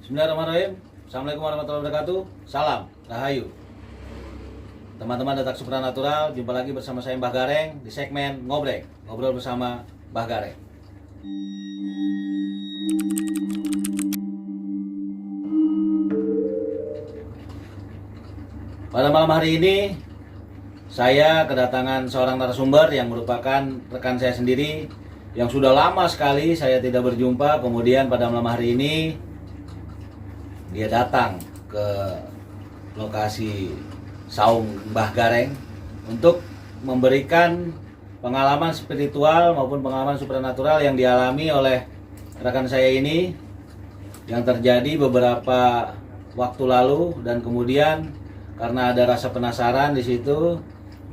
Bismillahirrahmanirrahim. Assalamualaikum warahmatullahi wabarakatuh. Salam Rahayu. Teman-teman Detak Supranatural, jumpa lagi bersama saya Mbah Gareng di segmen Ngobrol bersama Mbah Gareng. Pada malam hari ini saya kedatangan seorang narasumber yang merupakan rekan saya sendiri yang sudah lama sekali saya tidak berjumpa. Kemudian pada malam hari ini dia datang ke lokasi saung Mbah Gareng untuk memberikan pengalaman spiritual maupun pengalaman supranatural yang dialami oleh rekan saya ini yang terjadi beberapa waktu lalu, dan kemudian karena ada rasa penasaran di situ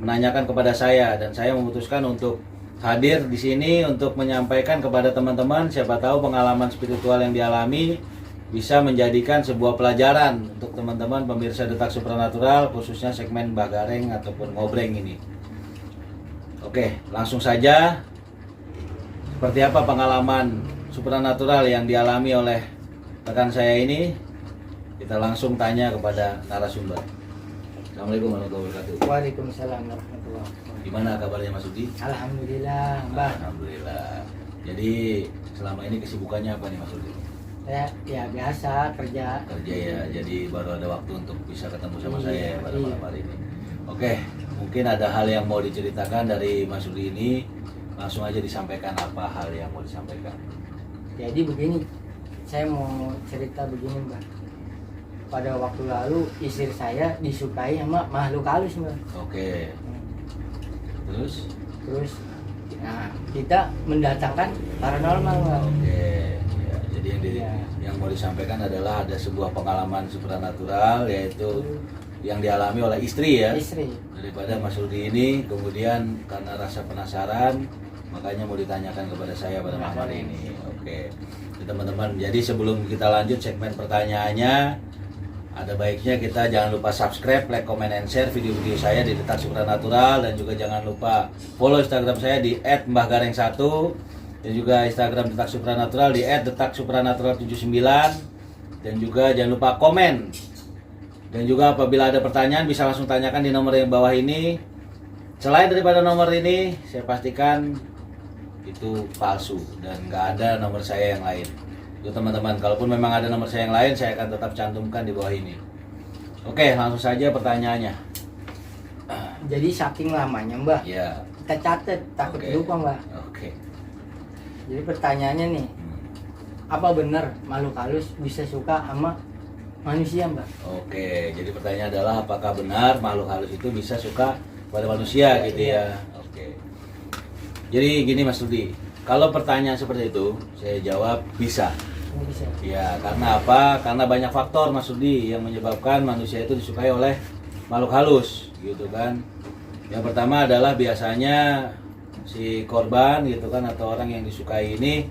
menanyakan kepada saya, dan saya memutuskan untuk hadir di sini untuk menyampaikan kepada teman-teman, siapa tahu pengalaman spiritual yang dialami bisa menjadikan sebuah pelajaran untuk teman-teman pemirsa Detak Supranatural, khususnya segmen Mbah Gareng ataupun Ngobreng ini. Oke, langsung saja. Seperti apa pengalaman supranatural yang dialami oleh rekan saya ini? Kita langsung tanya kepada narasumber. Assalamualaikum warahmatullahi wabarakatuh. Waalaikumsalam warahmatullahi wabarakatuh. Gimana kabarnya Mas Udi? Alhamdulillah, Mbak. Alhamdulillah. Jadi selama ini kesibukannya apa nih Mas Udi? Ya biasa kerja. Kerja ya, jadi baru ada waktu untuk bisa ketemu sama saya ya pada malam hari ini. Oke, mungkin ada hal yang mau diceritakan dari Mas Udi ini, langsung aja disampaikan apa hal yang mau disampaikan. Jadi begini, saya mau cerita begini, Mbak. Pada waktu lalu istri saya disukai sama makhluk halus, Mbak. Oke. Terus, nah kita mendatangkan paranormal, Mbak. oke. Ya, jadi Ya. yang mau disampaikan adalah ada sebuah pengalaman supranatural, yaitu yang dialami oleh istri ya. Istri. Daripada Mas Rudi ini, kemudian karena rasa penasaran, makanya mau ditanyakan kepada saya pada malam hari ini. Oke, jadi teman-teman, jadi sebelum kita lanjut segmen pertanyaannya, ada baiknya kita jangan lupa subscribe, like, comment, and share video-video saya di Detak Supranatural, dan juga jangan lupa follow Instagram saya di @mbahgareng1, dan juga Instagram Detak Supranatural di @detaksupranatural79, dan juga jangan lupa komen. Dan juga apabila ada pertanyaan bisa langsung tanyakan di nomor yang bawah ini. Selain daripada nomor ini, saya pastikan itu palsu dan nggak ada nomor saya yang lain. Itu teman-teman, kalaupun memang ada nomor saya yang lain, saya akan tetap cantumkan di bawah ini. Oke, langsung saja pertanyaannya. Jadi saking lamanya, Mbak. Ya. Kita catat, takut Oke. lupa, Mbak. Oke. Jadi pertanyaannya nih, apa benar makhluk halus bisa suka sama manusia, Mbak? Oke, jadi pertanyaan adalah apakah benar makhluk halus itu bisa suka pada manusia gitu ya? Oke. Jadi gini Mas Rudi, kalau pertanyaan seperti itu, saya jawab bisa. Bisa. Ya, karena apa? Karena banyak faktor Mas Rudi yang menyebabkan manusia itu disukai oleh makhluk halus, gitu kan. Yang pertama adalah biasanya si korban gitu kan, atau orang yang disukai ini,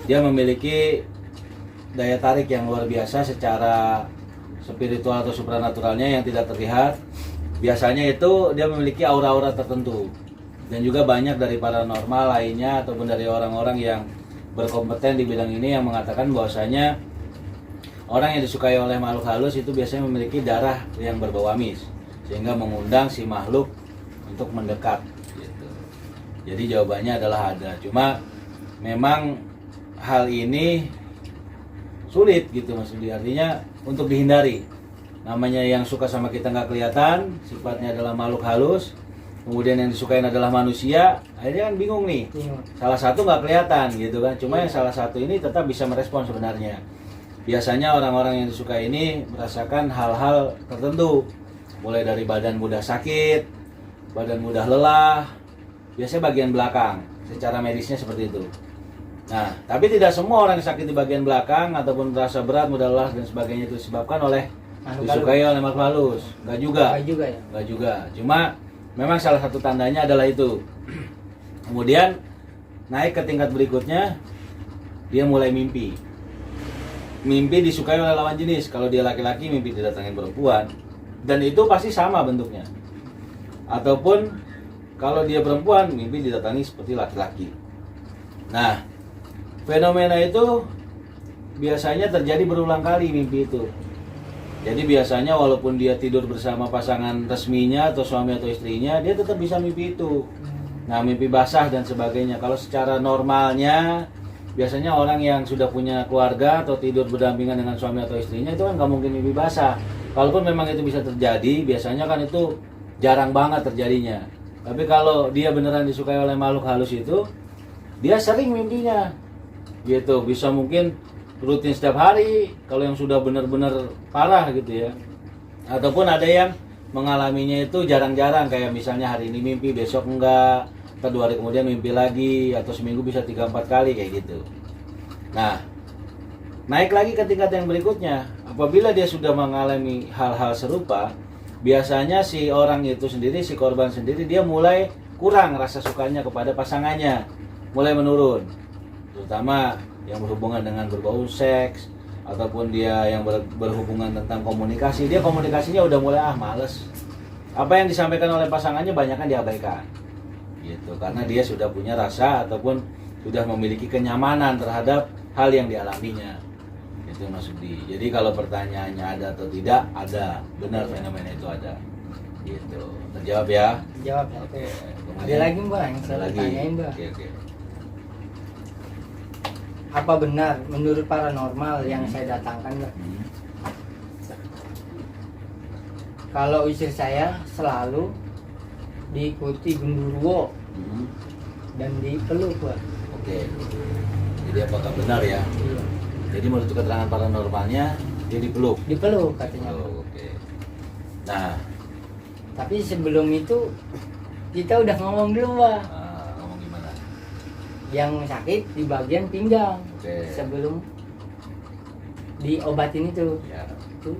dia memiliki daya tarik yang luar biasa secara spiritual atau supranaturalnya yang tidak terlihat. Biasanya itu dia memiliki aura-aura tertentu, dan juga banyak dari paranormal lainnya ataupun dari orang-orang yang berkompeten di bidang ini yang mengatakan bahwasanya orang yang disukai oleh makhluk halus itu biasanya memiliki darah yang berbau amis, sehingga mengundang si makhluk untuk mendekat gitu. Jadi jawabannya adalah ada, cuma memang hal ini sulit gitu Mas Rudi, artinya untuk dihindari. Namanya yang suka sama kita nggak kelihatan, sifatnya adalah makhluk halus, kemudian yang disukain adalah manusia, akhirnya kan bingung nih. Salah satu nggak kelihatan gitu kan, cuma yang salah satu ini tetap bisa merespon sebenarnya. Biasanya orang-orang yang disukai ini merasakan hal-hal tertentu, mulai dari badan mudah sakit, badan mudah lelah, biasanya bagian belakang, secara medisnya seperti itu. Nah, tapi tidak semua orang yang sakit di bagian belakang ataupun merasa berat, mudah lelah dan sebagainya itu disebabkan oleh disukai oleh makhluk halus. Enggak juga. Enggak juga ya. Enggak juga. Cuma memang salah satu tandanya adalah itu. Kemudian naik ke tingkat berikutnya, dia mulai mimpi. Mimpi disukai oleh lawan jenis. Kalau dia laki-laki mimpi didatangin perempuan, dan itu pasti sama bentuknya. Ataupun kalau dia perempuan mimpi didatangi seperti laki-laki. Nah, fenomena itu biasanya terjadi berulang kali mimpi itu. Jadi biasanya walaupun dia tidur bersama pasangan resminya atau suami atau istrinya, dia tetap bisa mimpi itu. Nah, mimpi basah dan sebagainya. Kalau secara normalnya, biasanya orang yang sudah punya keluarga atau tidur berdampingan dengan suami atau istrinya itu kan nggak mungkin mimpi basah. Kalaupun memang itu bisa terjadi, biasanya kan itu jarang banget terjadinya. Tapi kalau dia beneran disukai oleh makhluk halus itu, dia sering mimpinya. Gitu, bisa mungkin rutin setiap hari kalau yang sudah benar-benar parah gitu ya. Ataupun ada yang mengalaminya itu jarang-jarang, kayak misalnya hari ini mimpi, besok enggak, atau 2 hari kemudian mimpi lagi, atau seminggu bisa 3-4 kali kayak gitu. Nah, naik lagi ke tingkat yang berikutnya. Apabila dia sudah mengalami hal-hal serupa, biasanya si orang itu sendiri, si korban sendiri, dia mulai kurang rasa sukanya kepada pasangannya, mulai menurun. Terutama yang berhubungan dengan berbau seks, ataupun dia yang berhubungan tentang komunikasi, dia komunikasinya udah mulai males. Apa yang disampaikan oleh pasangannya banyak kan diabaikan, gitu, karena dia sudah punya rasa ataupun sudah memiliki kenyamanan terhadap hal yang dialaminya. Itu Mas Budi. Jadi kalau pertanyaannya ada atau tidak, ada, benar fenomena itu ada. Gitu. Terjawab ya? Jawab. Oke. Ada lagi Mbak yang Ada saya lagi. tanyain Mbak. Oke. Apa benar menurut paranormal yang saya datangkan Mbak? Kalau istri saya selalu diikuti genderuwo dan dipeluk Mbak. Oke. Jadi apakah benar ya? Iya. Jadi menurut keterangan paranormalnya dia dipeluk. Dipeluk katanya. Oh, oke. Nah, Tapi sebelum itu kita udah ngomong dulu Mbak. ngomong gimana? Yang sakit di bagian pinggang. Oke. Sebelum diobatin itu. Ya. Itu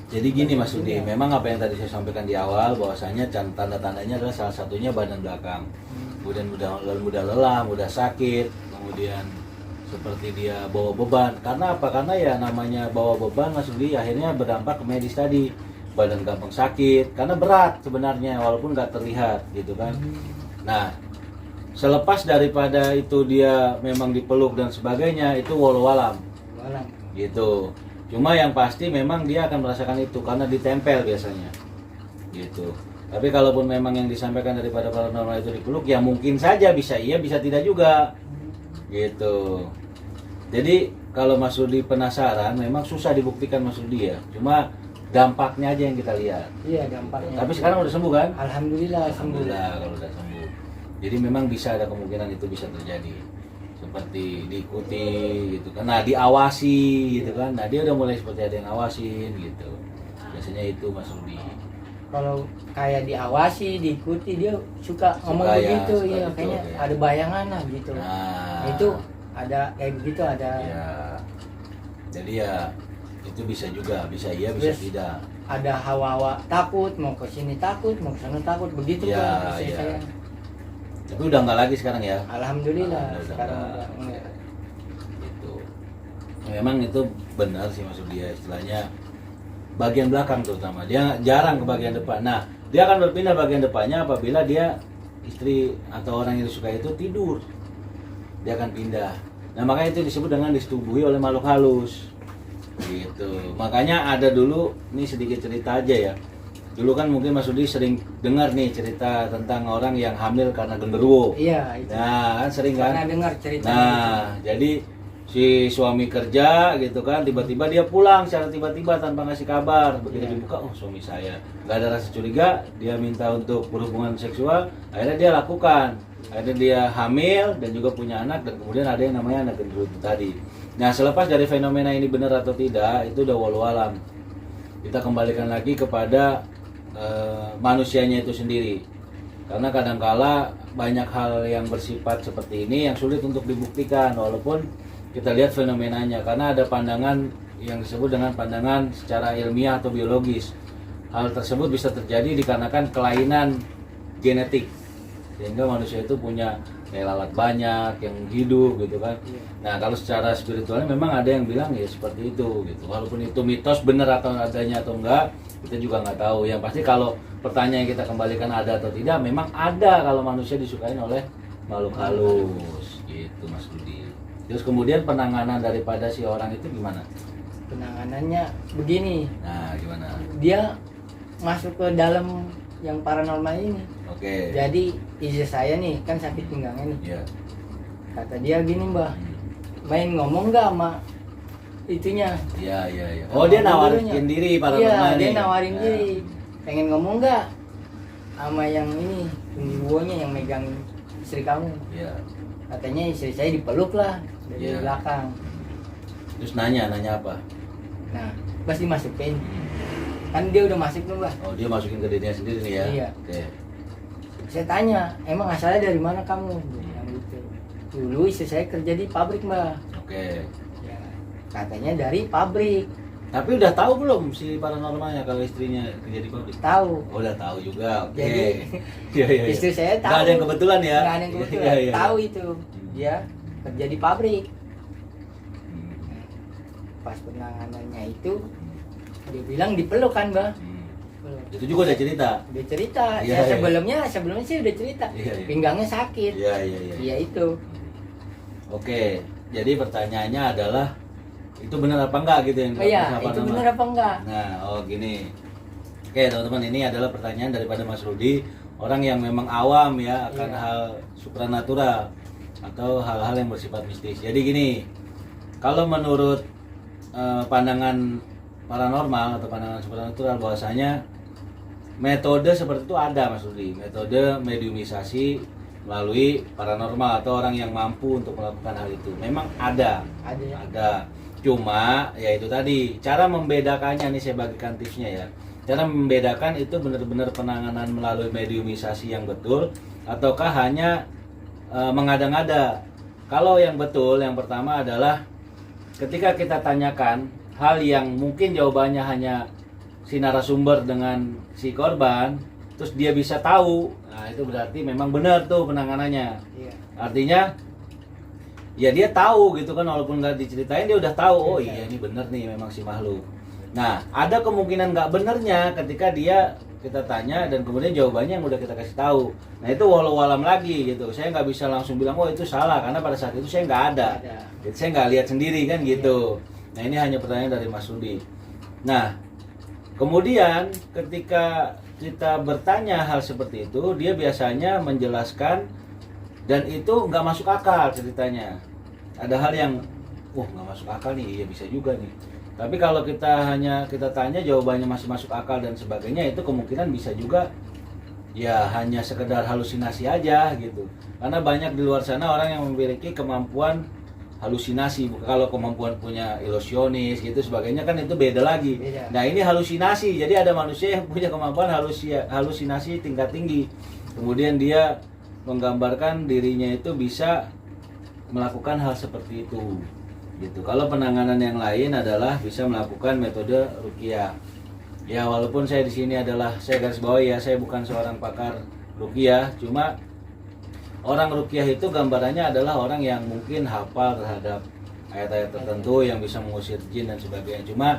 Jadi gini Mas Budi, memang apa yang tadi saya sampaikan di awal bahwasanya tanda-tandanya adalah salah satunya badan belakang. Kemudian mudah lelah, mudah sakit, kemudian seperti dia bawa beban. Karena apa? Karena ya namanya bawa beban Mas Budi akhirnya berdampak ke medis tadi. Badan gampang sakit karena berat sebenarnya walaupun nggak terlihat gitu kan. Nah, selepas daripada itu dia memang dipeluk dan sebagainya itu walau alam malam. gitu. Cuma yang pasti memang dia akan merasakan itu karena ditempel biasanya gitu. Tapi kalaupun memang yang disampaikan daripada paranormal itu dipeluk, ya mungkin saja bisa iya bisa tidak juga gitu. Jadi kalau Mas Rudi penasaran, memang susah dibuktikan Mas Rudi ya. Cuma dampaknya aja yang kita lihat. Iya dampaknya. Tapi sekarang udah sembuh kan? Alhamdulillah sembuh. Alhamdulillah kalau udah sembuh. Jadi memang bisa ada kemungkinan itu bisa terjadi. Seperti diikuti gitu kan. Nah, diawasi gitu kan. Nah, dia udah mulai seperti ada yang ngawasin gitu. Biasanya itu Mas Rudi. Kalau kayak diawasi, diikuti dia suka ngomong ya, begitu suka ya gitu, kayaknya ya. ada bayangan lah gitu. Nah, Itu ada kayak begitu ada ya. Jadi ya itu bisa juga, bisa iya, bisa Yes. tidak. ada hawa-hawa takut, mau ke sini takut, mau ke sana takut, begitu Ya, Pak istri ya. saya. Tapi udah nggak lagi sekarang ya. Alhamdulillah Udah sekarang nggak. udah enggak. Gitu. Memang itu benar sih maksud dia, istilahnya bagian belakang terutama. Dia jarang ke bagian depan. Nah, dia akan berpindah bagian depannya apabila dia istri atau orang yang disukai itu tidur. Dia akan pindah. Nah, makanya itu disebut dengan disetubuhi oleh makhluk halus. Gitu. Makanya ada dulu, ini sedikit cerita aja ya. Dulu kan mungkin Mas Rudi sering dengar nih cerita tentang orang yang hamil karena genderuwo. Iya itu. Nah, kan sering kan? Pernah dengar cerita Nah, jadi si suami kerja gitu kan, tiba-tiba dia pulang secara tiba-tiba tanpa ngasih kabar. Begitu Iya. dibuka, oh suami saya. Gak ada rasa curiga, dia minta untuk berhubungan seksual, akhirnya dia lakukan. Akhirnya dia hamil dan juga punya anak, dan kemudian ada yang namanya anak gendruwo itu tadi. Nah, selepas dari fenomena ini benar atau tidak, itu udah walau alam. Kita kembalikan lagi kepada manusianya itu sendiri. Karena kadangkala banyak hal yang bersifat seperti ini yang sulit untuk dibuktikan walaupun kita lihat fenomenanya, karena ada pandangan yang disebut dengan pandangan secara ilmiah atau biologis. Hal tersebut bisa terjadi dikarenakan kelainan genetik, sehingga manusia itu punya kayak lalat banyak yang hidup gitu kan. Nah, kalau secara spiritualnya memang ada yang bilang ya seperti itu gitu. Walaupun itu mitos benar atau adanya atau enggak, kita juga nggak tahu. Yang pasti kalau pertanyaan yang kita kembalikan ada atau tidak, memang ada kalau manusia disukain oleh makhluk halus gitu Mas Budi. Terus kemudian penanganan daripada si orang itu gimana? Penanganannya begini, Nah, gimana? dia masuk ke dalam yang paranormal ini. Oke. Jadi istri saya nih kan sakit pinggangnya nih. Iya. Kata dia gini, Mbah, main ngomong nggak sama itunya? Iya. Oh, dia nawarin diri paranormal Iya, dia nih. nawarin Nah, diri. Pengen ngomong nggak sama yang ini, penjiwonya yang megang istri kamu? Iya. Katanya istri saya dipeluk lah dari Iya. belakang. Terus nanya apa? Nah, pasti masukin. Kan dia udah masuk tuh, Mbah. Oh, dia masukin ke dirinya sendiri nih ya? Iya. Oke. Saya tanya, emang asalnya dari mana kamu? Dia bilang gitu. Dulu istri saya kerja di pabrik, Mbah. Oke. Ya, katanya dari pabrik. Tapi udah tahu belum si paranormalnya kalau istrinya kerja di pabrik? Tahu. Oh, udah tahu juga. Oke. Jadi Iya. istri saya tahu. Nggak ada yang kebetulan ya? Nggak ada yang kebetulan. Iya. Tahu itu. Dia kerja di pabrik. Hmm. Pas penanganannya itu dia bilang dipeluk kan, Mbah. Peluk. Itu juga udah cerita. Dia cerita. Iya, iya. Sebelumnya sih udah cerita. Iya. Pinggangnya sakit. Iya. Iya itu. Oke. Jadi pertanyaannya adalah itu benar apa enggak gitu yang Oh iya, dilakukan itu paranormal? benar apa enggak? Nah, gini. Oke, teman-teman, ini adalah pertanyaan daripada Mas Rudi, orang yang memang awam ya akan Iya. hal supranatural atau hal-hal yang bersifat mistis. Jadi gini, kalau menurut pandangan paranormal atau pandangan supranatural bahwasanya metode seperti itu ada, Mas Rudi. Metode mediumisasi melalui paranormal atau orang yang mampu untuk melakukan hal itu. Memang ada. Ada ya. Ada. Cuma ya itu tadi, cara membedakannya nih saya bagikan tipsnya ya. Cara membedakan itu benar-benar penanganan melalui mediumisasi yang betul ataukah hanya mengada-ngada. Kalau yang betul, yang pertama adalah ketika kita tanyakan hal yang mungkin jawabannya hanya si narasumber dengan si korban, terus dia bisa tahu, nah itu berarti memang benar tuh penanganannya. Iya. Artinya ya dia tahu gitu kan, walaupun nggak diceritain dia udah tahu, oh Iya. iya ini bener nih memang si makhluk. Nah, ada kemungkinan nggak benernya ketika kita tanya dan kemudian jawabannya yang udah kita kasih tahu. Nah itu walau alam lagi gitu, saya nggak bisa langsung bilang oh itu salah karena pada saat itu saya nggak ada. Jadi saya nggak lihat sendiri kan gitu. Nah ini hanya pertanyaan dari Mas Rudi. Nah kemudian ketika kita bertanya hal seperti itu, dia biasanya menjelaskan dan itu nggak masuk akal ceritanya. Ada hal yang, nggak masuk akal nih, iya bisa juga nih. Tapi kalau kita tanya jawabannya masih masuk akal dan sebagainya, itu kemungkinan bisa juga ya hanya sekedar halusinasi aja gitu. Karena banyak di luar sana orang yang memiliki kemampuan halusinasi. Kalau kemampuan punya ilusionis gitu sebagainya kan itu beda lagi. Beda. Nah ini halusinasi, jadi ada manusia yang punya kemampuan halusinasi tingkat tinggi. Kemudian dia menggambarkan dirinya itu bisa melakukan hal seperti itu. Gitu. Kalau penanganan yang lain adalah bisa melakukan metode ruqyah. Ya walaupun saya di sini saya garis bawahi ya, saya bukan seorang pakar ruqyah, cuma orang ruqyah itu gambarannya adalah orang yang mungkin hafal terhadap ayat-ayat tertentu yang bisa mengusir jin dan sebagainya. Cuma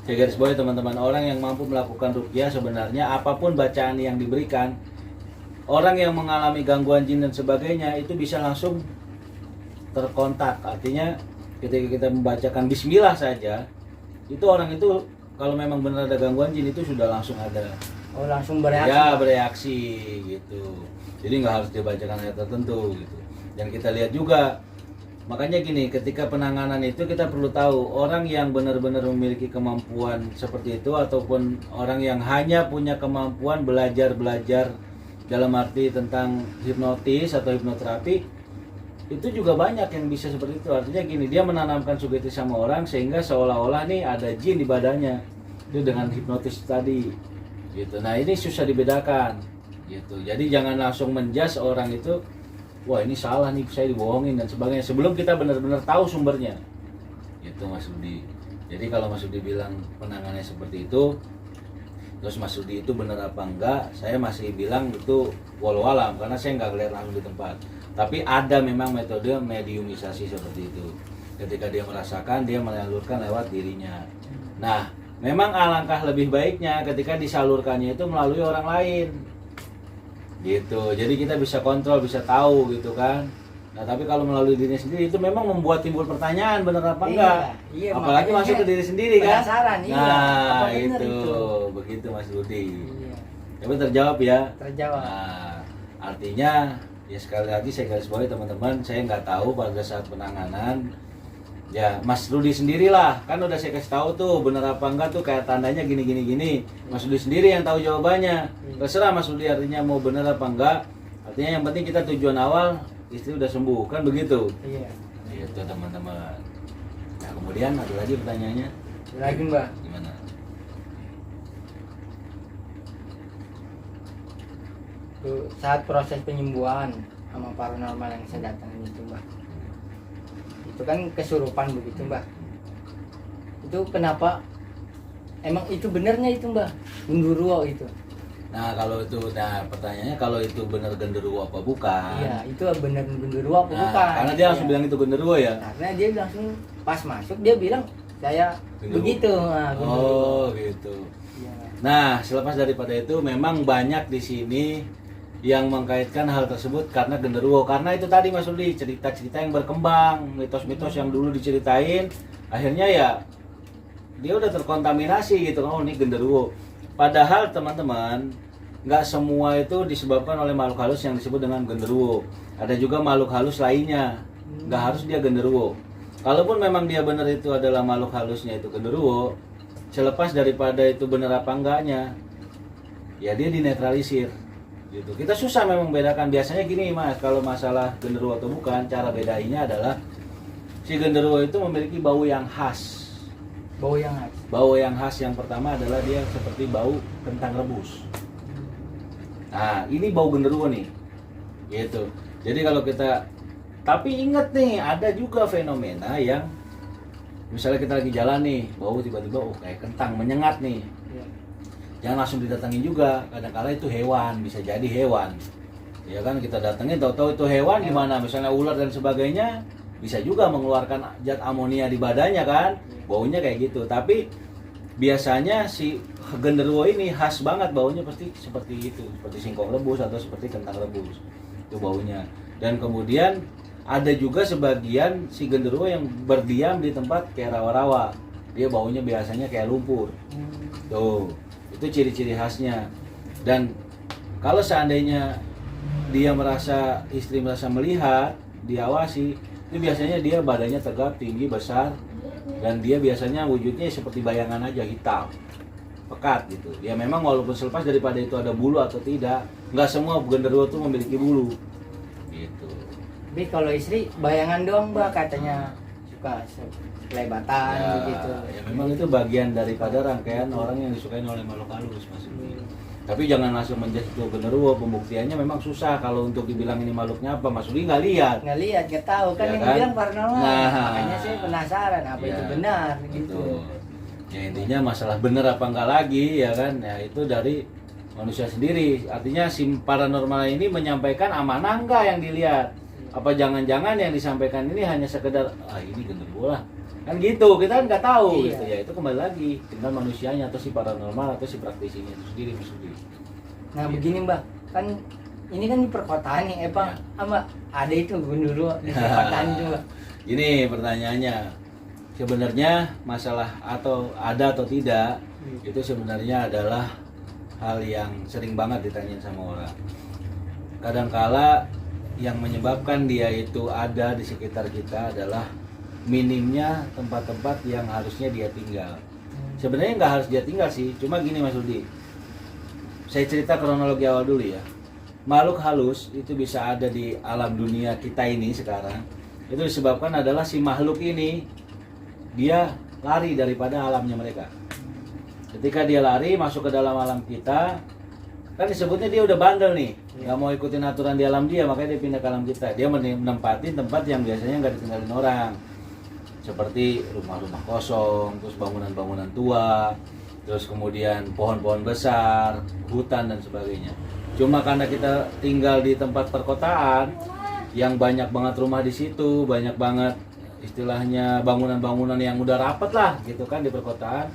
saya garis bawahi teman-teman, orang yang mampu melakukan ruqyah sebenarnya apapun bacaan yang diberikan, orang yang mengalami gangguan jin dan sebagainya itu bisa langsung terkontak. Artinya ketika kita membacakan bismillah saja, itu orang itu kalau memang benar ada gangguan jin itu sudah langsung ada. Oh langsung bereaksi. Ya bereaksi gitu. Jadi nggak harus dibacakan ayat tertentu gitu. Dan kita lihat juga, makanya gini, ketika penanganan itu kita perlu tahu orang yang benar-benar memiliki kemampuan seperti itu ataupun orang yang hanya punya kemampuan belajar dalam arti tentang hipnotis atau hipnoterapi, itu juga banyak yang bisa seperti itu. Artinya gini, dia menanamkan sugesti sama orang sehingga seolah-olah nih ada jin di badannya itu dengan hipnotis tadi gitu. Nah ini susah dibedakan gitu. Jadi jangan langsung menjudge orang itu, wah ini salah nih, saya dibohongin dan sebagainya, sebelum kita benar-benar tahu sumbernya gitu Mas Rudi. Jadi kalau Mas Rudi bilang penanganannya seperti itu, terus Mas Rudi itu benar apa enggak, saya masih bilang itu walau alam karena saya nggak lihat langsung di tempat. Tapi ada memang metode mediumisasi seperti itu. Ketika dia merasakan, dia menyalurkan lewat dirinya. Nah, memang alangkah lebih baiknya ketika disalurkannya itu melalui orang lain. Gitu. Jadi kita bisa kontrol, bisa tahu gitu kan. Nah, tapi kalau melalui diri sendiri itu memang membuat timbul pertanyaan benar apa enggak. Iya, Apalagi makanya masuk ke diri sendiri kan. penasaran, iya. Nah, Apa benar itu. itu? Begitu Mas Rudi. Iya, Tapi terjawab ya. terjawab. Nah, artinya ya sekali lagi saya garis bawahi teman-teman, saya nggak tahu pada saat penanganan. Ya, Mas Rudi sendirilah, kan udah saya kasih tahu tuh benar apa enggak tuh kayak tandanya gini. Mas Rudi sendiri yang tahu jawabannya. Terserah Mas Rudi artinya mau benar apa enggak. Artinya yang penting kita tujuan awal istri udah sembuh, kan begitu. Iya. Itu teman-teman. Nah, kemudian ada lagi pertanyaannya. Lagi Mbak, Gimana? tuh saat proses penyembuhan sama paranormal yang saya datangin itu Mbak, itu kan kesurupan begitu Mbak. Itu kenapa? Emang itu benernya itu Mbak, Gundurwo itu? Nah, kalau itu, nah pertanyaannya kalau itu benar genderuwo apa bukan? Iya, itu bener Gundurwo apa Nah, bukan? karena dia langsung Iya. bilang itu genderuwo ya. Karena dia langsung pas masuk dia bilang saya Gundurwo. begitu. Nah, Gundurwo. Oh, gitu. Iya. Nah, selepas daripada itu memang banyak di sini yang mengkaitkan hal tersebut karena genderuwo. Karena itu tadi Mas Rudi, cerita-cerita yang berkembang, mitos-mitos yang dulu diceritain, akhirnya ya dia udah terkontaminasi gitu. Oh, ini genderuwo. Padahal teman-teman, nggak semua itu disebabkan oleh makhluk halus yang disebut dengan genderuwo. Ada juga makhluk halus lainnya, nggak harus dia genderuwo. Kalaupun memang dia benar itu adalah makhluk halusnya itu genderuwo, selepas daripada itu benar apa enggaknya, ya dia dinetralisir. Gitu. Kita susah memang bedakan. Biasanya gini Mas, kalau masalah genderuwo atau bukan, cara bedainya adalah si genderuwo itu memiliki bau yang khas. Bau yang khas. Bau yang khas yang pertama adalah dia seperti bau kentang rebus. Nah, ini bau genderuwo nih. Gitu. Jadi kalau kita, tapi ingat nih, ada juga fenomena yang misalnya kita lagi jalan nih, bau tiba-tiba kayak kentang menyengat nih. Iya. Jangan langsung didatengin juga, kadang-kala itu hewan, bisa jadi hewan. Ya kan, kita datengin tahu-tahu itu hewan gimana, misalnya ular dan sebagainya, bisa juga mengeluarkan zat amonia di badannya kan, baunya kayak gitu. Tapi biasanya si genderuwo ini khas banget baunya, pasti seperti itu, seperti singkong rebus atau seperti kentang rebus, itu baunya. Dan kemudian ada juga sebagian si genderuwo yang berdiam di tempat kayak rawa-rawa, dia baunya biasanya kayak lumpur. Tuh, itu ciri-ciri khasnya. Dan kalau seandainya dia merasa, istri merasa melihat, diawasi, itu biasanya dia badannya tegap, tinggi, besar, dan dia biasanya wujudnya seperti bayangan aja, hitam, pekat gitu. Ya memang walaupun selepas daripada itu ada bulu atau tidak, nggak semua genderuwo itu memiliki bulu. Gitu. Tapi kalau istri bayangan doang Mbak, katanya suka kelebatan Ya, begitu. ya memang itu bagian daripada rangkaian orang yang disukai oleh makhluk halus Mas Rudi. Tapi jangan langsung menjudge itu genderuwo, pembuktiannya memang susah kalau untuk dibilang ini makhluknya apa, Mas Rudi nggak lihat. Nggak lihat, nggak tahu kan Ya yang kan? bilang paranormal. Nah. Makanya saya penasaran apa Ya, itu benar gitu. betul. Ya intinya masalah benar apa enggak lagi ya kan, ya itu dari manusia sendiri. Artinya si paranormal ini menyampaikan amanah enggak yang dilihat. Apa jangan-jangan yang disampaikan ini hanya sekedar ini genderuwo lah. Kan gitu, kita kan nggak tahu Iya. gitu ya. Itu kembali lagi tinggal manusianya atau si paranormal atau si praktisinya itu sendiri sendiri. Nah begini Mbak, kan ini kan di perkotaan nih, Pak, Ya. ada itu genderuwo di perkotaan itu Mbak. Ini pertanyaannya, sebenarnya masalah atau ada atau tidak itu sebenarnya adalah hal yang sering banget ditanyain sama orang. Kadangkala yang menyebabkan dia itu ada di sekitar kita adalah minimnya tempat-tempat yang harusnya dia tinggal. Sebenarnya nggak harus dia tinggal sih, cuma gini Mas Rudi. Saya cerita kronologi awal dulu ya. Makhluk halus itu bisa ada di alam dunia kita ini sekarang. Itu disebabkan adalah si makhluk ini dia lari daripada alamnya mereka. Ketika dia lari masuk ke dalam alam kita, kan disebutnya dia udah bandel nih, nggak mau ikutin aturan di alam dia, makanya dia pindah ke alam kita. Dia menempati tempat yang biasanya nggak ditinggalin orang, seperti rumah-rumah kosong, terus bangunan-bangunan tua, terus kemudian pohon-pohon besar, hutan dan sebagainya. Cuma karena kita tinggal di tempat perkotaan yang banyak banget rumah di situ, banyak banget istilahnya bangunan-bangunan yang udah rapet lah gitu kan di perkotaan,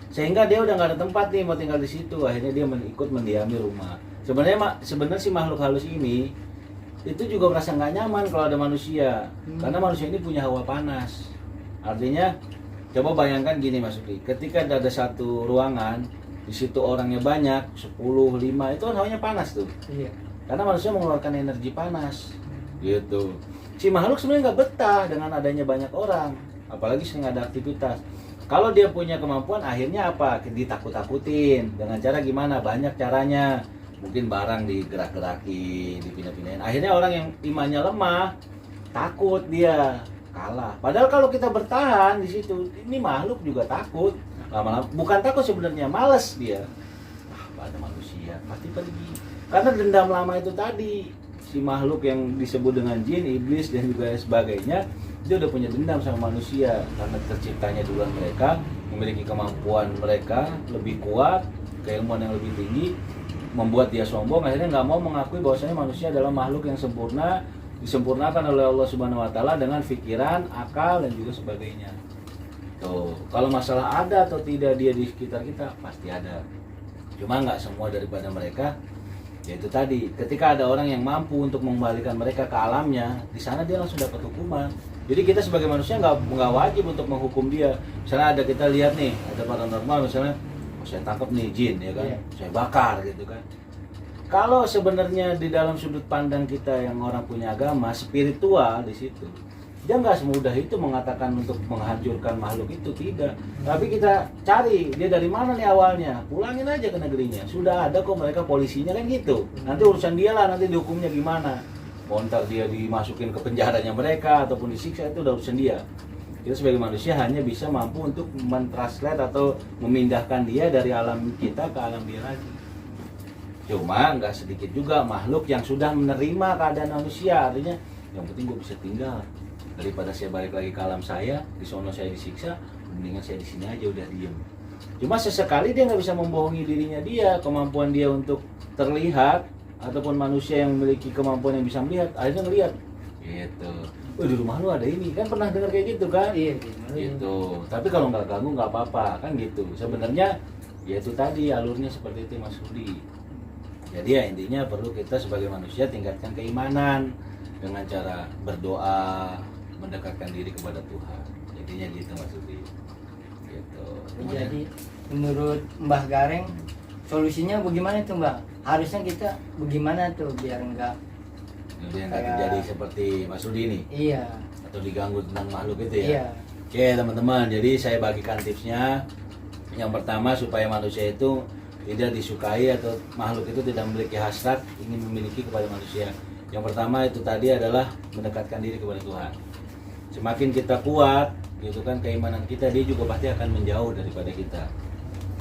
sehingga dia udah nggak ada tempat nih mau tinggal di situ. Akhirnya dia ikut mendiami rumah. Sebenarnya si makhluk halus ini itu juga merasa nggak nyaman kalau ada manusia. Karena manusia ini punya hawa panas. Artinya, coba bayangkan gini Mas Udi, ketika ada satu ruangan, di situ orangnya banyak, 10, 5, itu kan hawanya panas tuh. Iya. Karena manusia mengeluarkan energi panas, gitu. Si makhluk sebenarnya nggak betah dengan adanya banyak orang, apalagi sering ada aktivitas. Kalau dia punya kemampuan, akhirnya apa? Ditakut-takutin. Dengan cara gimana? Banyak caranya. Mungkin barang digerak-gerakin, dipindah-pindahin. Akhirnya orang yang imannya lemah, takut dia kalah. Padahal kalau kita bertahan di situ, ini makhluk juga takut. Lama-lama bukan takut sebenarnya, males dia. Ada manusia pasti pergi. Karena dendam lama itu tadi, si makhluk yang disebut dengan jin, iblis dan juga sebagainya, dia udah punya dendam sama manusia karena terciptanya duluan mereka, memiliki kemampuan mereka lebih kuat, keilmuan yang lebih tinggi, membuat dia sombong. Akhirnya nggak mau mengakui bahwasanya manusia adalah makhluk yang sempurna, disempurnakan oleh Allah Subhanahu Wa Taala dengan pikiran, akal dan juga sebagainya. Tuh, kalau masalah ada atau tidak dia di sekitar kita pasti ada. Cuma nggak semua daripada mereka. Yaitu tadi, ketika ada orang yang mampu untuk mengembalikan mereka ke alamnya, di sana dia langsung dapat hukuman. Jadi kita sebagai manusia nggak wajib untuk menghukum dia. Misalnya ada kita lihat nih, ada paranormal misalnya, oh, saya tangkap nih jin ya kan, saya bakar gitu kan. Kalau sebenarnya di dalam sudut pandang kita yang orang punya agama spiritual di situ, dia nggak semudah itu mengatakan untuk menghancurkan makhluk itu, tidak. Tapi kita cari dia dari mana nih awalnya, pulangin aja ke negerinya. Sudah ada kok mereka polisinya kan gitu. Nanti urusan dia lah, nanti dihukumnya gimana. Mau ntar dia dimasukin ke penjaranya mereka ataupun disiksa, itu udah urusan dia. Kita sebagai manusia hanya bisa mampu untuk mentranslate atau memindahkan dia dari alam kita ke alam dia lagi. Cuma nggak sedikit juga makhluk yang sudah menerima keadaan manusia, artinya yang penting gue bisa tinggal daripada saya balik lagi ke alam saya, di sono saya disiksa, mendingan saya di sini aja udah diem. Cuma sesekali dia nggak bisa membohongi dirinya dia, kemampuan dia untuk terlihat ataupun manusia yang memiliki kemampuan yang bisa melihat, akhirnya ngelihat gitu. Oh, di rumah lu ada ini, kan pernah dengar kayak gitu kan? Iya, gitu. Tapi kalau nggak ganggu nggak apa-apa kan gitu. Sebenarnya ya itu tadi alurnya seperti itu Mas Rudi. Jadi ya intinya perlu kita sebagai manusia tingkatkan keimanan dengan cara berdoa, mendekatkan diri kepada Tuhan. Jadinya gitu Mas Rudi. Gitu. Jadi menurut Mbah Gareng solusinya bagaimana tuh Mbak? Harusnya kita bagaimana tuh biar enggak terjadi seperti Mas Rudi ini? Iya. Atau diganggu tentang makhluk itu ya? Iya. Oke teman-teman, jadi saya bagikan tipsnya. Yang pertama supaya manusia itu tidak disukai atau makhluk itu tidak memiliki hasrat ingin memiliki kepada manusia. Yang pertama itu tadi adalah mendekatkan diri kepada Tuhan. Semakin kita kuat, gitu kan keimanan kita, dia juga pasti akan menjauh daripada kita.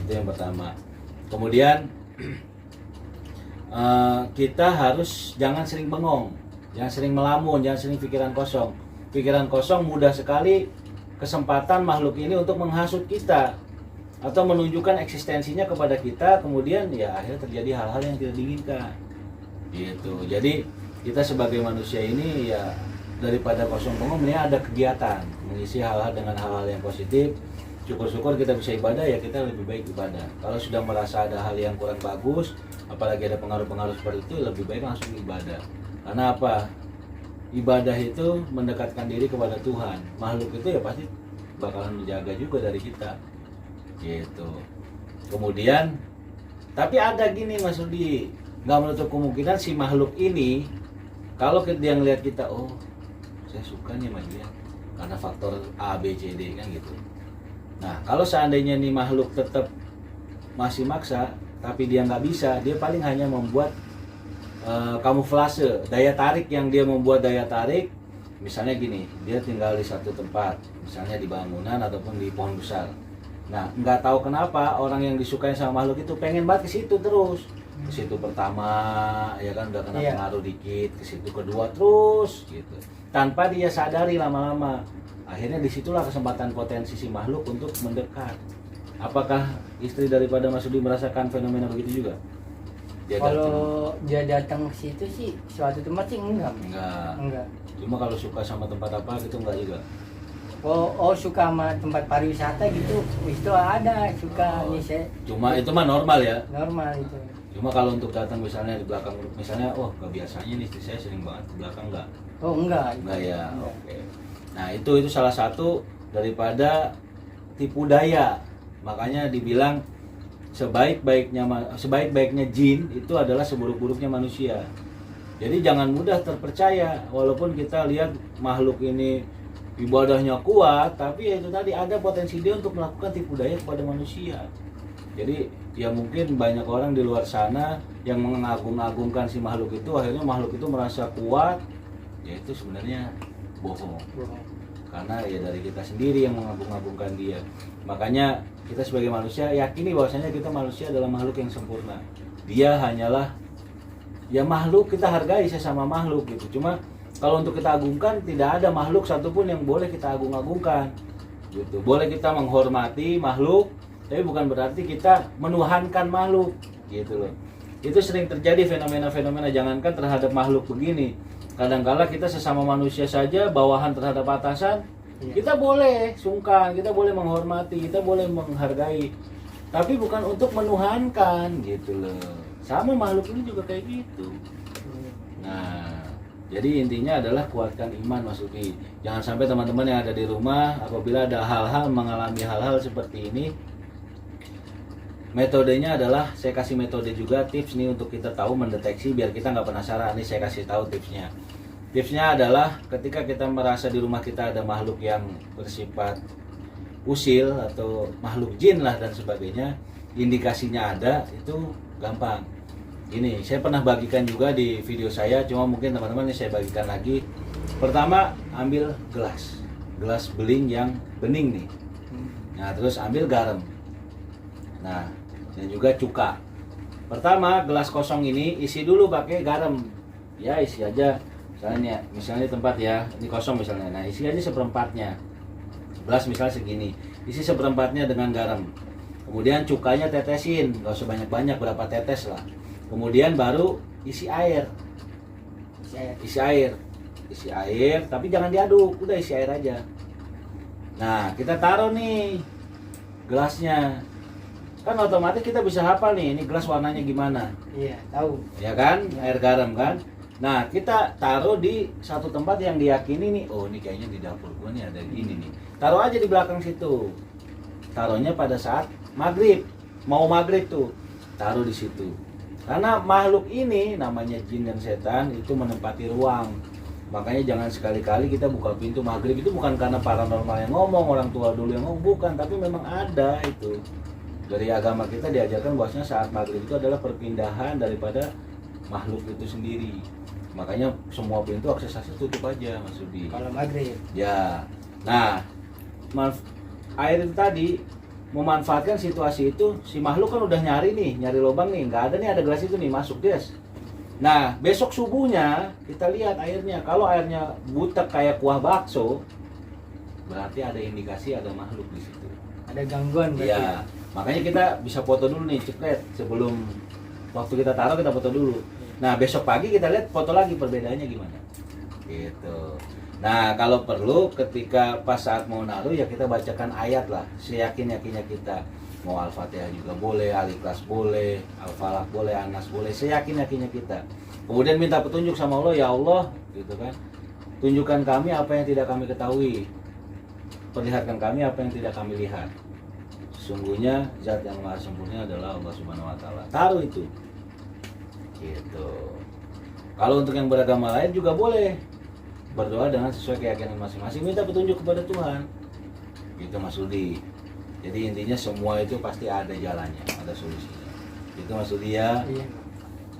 Itu yang pertama. Kemudian kita harus jangan sering bengong, jangan sering melamun, jangan sering pikiran kosong. Pikiran kosong mudah sekali kesempatan makhluk ini untuk menghasut kita atau menunjukkan eksistensinya kepada kita, kemudian ya akhirnya terjadi hal-hal yang tidak diinginkan. Gitu. Jadi kita sebagai manusia ini ya daripada kosong bengong, ini ada kegiatan mengisi hal-hal dengan hal-hal yang positif. Syukur-syukur kita bisa ibadah, ya kita lebih baik ibadah. Kalau sudah merasa ada hal yang kurang bagus, apalagi ada pengaruh-pengaruh seperti itu, lebih baik langsung ibadah. Karena apa? Ibadah itu mendekatkan diri kepada Tuhan. Makhluk itu ya pasti bakalan menjaga juga dari kita. Gitu. Kemudian, tapi ada gini Mas Rudi, nggak menutup kemungkinan si makhluk ini, kalau dia ngelihat kita, oh saya suka nih sama dia, karena faktor A, B, C, D kan gitu. Nah, kalau seandainya nih makhluk tetap masih maksa, tapi dia nggak bisa, dia paling hanya membuat kamuflase, daya tarik yang dia membuat daya tarik. Misalnya gini, dia tinggal di satu tempat, misalnya di bangunan ataupun di pohon besar. Nah, nggak tahu kenapa orang yang disukai sama makhluk itu pengen banget ke situ terus. Ke situ pertama, ya kan udah kena pengaruh dikit, ke situ kedua terus, gitu. Tanpa dia sadari lama-lama. Akhirnya disitulah kesempatan potensi si makhluk untuk mendekat. Apakah istri daripada Mas Rudi merasakan fenomena begitu juga? Kalau dia datang ke situ sih suatu tempat sih enggak. Cuma kalau suka sama tempat apa gitu enggak juga. oh suka sama tempat pariwisata gitu, itu ada suka nih saya Cuma itu mah normal ya. normal itu. Cuma kalau untuk datang misalnya di belakang grup, misalnya, oh kebiasaannya nih istri saya sering banget ke belakang enggak? Oh enggak. Enggak ya, Enggak. oke. Nah itu salah satu daripada tipu daya. Makanya dibilang sebaik-baiknya jin itu adalah seburuk-buruknya manusia. Jadi jangan mudah terpercaya, walaupun kita lihat makhluk ini ibadahnya kuat, tapi ya itu tadi ada potensi dia untuk melakukan tipu daya kepada manusia. Jadi ya mungkin banyak orang di luar sana yang mengagung-agungkan si makhluk itu, akhirnya makhluk itu merasa kuat, ya itu sebenarnya bohong. Karena ya dari kita sendiri yang mengagung-agungkan dia. Makanya kita sebagai manusia yakini bahwasanya kita manusia adalah makhluk yang sempurna. Dia hanyalah ya makhluk, kita hargai sesama makhluk gitu. Cuma kalau untuk kita agungkan, tidak ada makhluk satupun yang boleh kita agung-agungkan gitu. Boleh kita menghormati makhluk, tapi bukan berarti kita menuhankan makhluk gitu loh. Itu sering terjadi fenomena-fenomena, jangankan terhadap makhluk begini. Kadang-kala kita sesama manusia saja, bawahan terhadap atasan, kita boleh sungkan, kita boleh menghormati, kita boleh menghargai, tapi bukan untuk menuhankan gitu loh. Sama makhluk ini juga kayak gitu. Nah, jadi intinya adalah kuatkan iman Mas Udi. Jangan sampai teman-teman yang ada di rumah apabila ada hal-hal mengalami hal-hal seperti ini, metodenya adalah saya kasih metode juga, tips nih untuk kita tahu mendeteksi biar kita nggak penasaran. Nih saya kasih tahu tipsnya. Tipsnya adalah ketika kita merasa di rumah kita ada makhluk yang bersifat usil atau makhluk jin lah dan sebagainya, indikasinya ada, itu gampang. Ini saya pernah bagikan juga di video saya, cuma mungkin teman-teman ini saya bagikan lagi. Pertama, ambil gelas beling yang bening nih. Nah, terus ambil garam. Nah, dan juga cuka. Pertama, gelas kosong ini isi dulu pakai garam. Ya, isi aja. Misalnya tempat ya, ini kosong misalnya. Nah, isi aja seperempatnya. Gelas misalnya segini. Isi seperempatnya dengan garam. Kemudian cukanya tetesin, nggak usah banyak-banyak, berapa tetes lah. Kemudian baru isi air. Isi air, tapi jangan diaduk, udah isi air aja. Nah, kita taruh nih gelasnya. Kan otomatis kita bisa hafal nih, ini gelas warnanya gimana. Iya, tahu. Ya kan, air garam kan. Nah, kita taruh di satu tempat yang diyakini nih, oh ini kayaknya di dapur gua nih ada gini nih. Taruh aja di belakang situ. Taruhnya pada saat maghrib, mau maghrib tuh, taruh di situ. Karena makhluk ini namanya jin dan setan itu menempati ruang. Makanya jangan sekali-kali kita buka pintu maghrib, itu bukan karena paranormal yang ngomong, orang tua dulu yang ngomong, bukan, tapi memang ada itu. Dari agama kita diajarkan bahwasanya saat maghrib itu adalah perpindahan daripada makhluk itu sendiri. Makanya semua pintu akses tutup aja Mas Udi. Kalau maghrib. Ya. Nah, air itu tadi memanfaatkan situasi itu, si makhluk kan udah nyari lubang nih, nggak ada nih, ada gelas itu nih, masuk des. Nah, besok subuhnya kita lihat airnya, kalau airnya butek kayak kuah bakso, berarti ada indikasi ada makhluk di situ. Ada gangguan berarti. Iya, makanya kita bisa foto dulu nih, cepet sebelum waktu kita taruh kita foto dulu. Nah, besok pagi kita lihat foto lagi perbedaannya gimana. Gitu. Nah, kalau perlu ketika pas saat mau naruh ya kita bacakan ayat lah, seyakin-yakinnya kita. Mau Al-Fatihah juga boleh, Al-Ikhlas boleh, Al-Falaq boleh, An-Nas boleh, seyakin-yakinnya kita. Kemudian minta petunjuk sama Allah, ya Allah, gitu kan. Tunjukkan kami apa yang tidak kami ketahui. Perlihatkan kami apa yang tidak kami lihat. Sesungguhnya zat yang maha sempurna adalah Allah Subhanahu wa taala. Taruh itu. Gitu. Kalau untuk yang beragama lain juga boleh. Berdoa dengan sesuai keyakinan masing-masing, minta petunjuk kepada Tuhan. Gitu Mas Udi. Jadi intinya semua itu pasti ada jalannya, ada solusinya. Itu Mas Udi ya. Iya.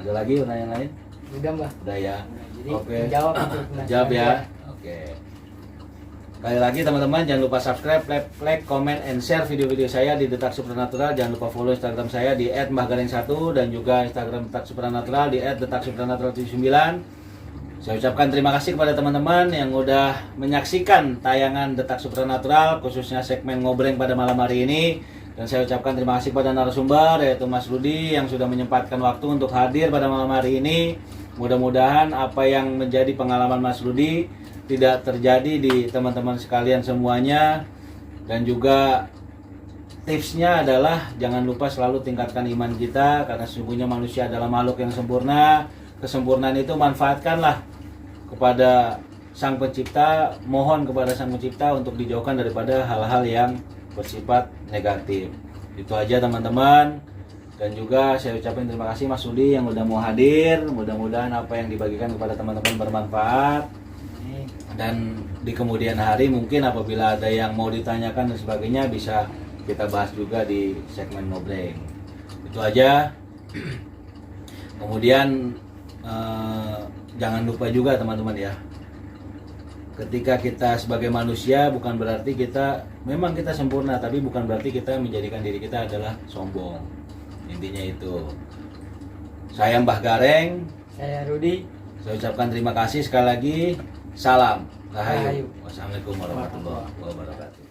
Ada lagi pertanyaan lain? Udah Mbak. Udah ya. Jadi Oke. jawab itu. Jawab ya. Oke. Sekali lagi teman-teman, jangan lupa subscribe, like, comment, and share video-video saya di Detak Supranatural. Jangan lupa follow Instagram saya di @mbahgaring1 dan juga Instagram Detak Supranatural di @detaksupranatural79. Saya ucapkan terima kasih kepada teman-teman yang udah menyaksikan tayangan Detak Supranatural, khususnya segmen ngobreng pada malam hari ini. Dan saya ucapkan terima kasih kepada narasumber, yaitu Mas Rudi yang sudah menyempatkan waktu untuk hadir pada malam hari ini. Mudah-mudahan apa yang menjadi pengalaman Mas Rudi tidak terjadi di teman-teman sekalian semuanya. Dan juga tipsnya adalah jangan lupa selalu tingkatkan iman kita, karena sesungguhnya manusia adalah makhluk yang sempurna. Kesempurnaan itu manfaatkanlah kepada Sang Pencipta, mohon kepada Sang Pencipta untuk dijauhkan daripada hal-hal yang bersifat negatif. Itu aja teman-teman. Dan juga saya ucapkan terima kasih Mas Sudi yang udah mau hadir. Mudah-mudahan apa yang dibagikan kepada teman-teman bermanfaat. Dan di kemudian hari mungkin apabila ada yang mau ditanyakan dan sebagainya bisa kita bahas juga di segmen ngobrol. Itu aja. Kemudian jangan lupa juga teman-teman ya, ketika kita sebagai manusia bukan berarti kita memang kita sempurna, tapi bukan berarti kita menjadikan diri kita adalah sombong. Intinya itu. Saya Mbah Gareng, Saya Rudi. saya ucapkan terima kasih sekali lagi. Salam Rahayu. Rahayu. Wassalamualaikum warahmatullahi wabarakatuh.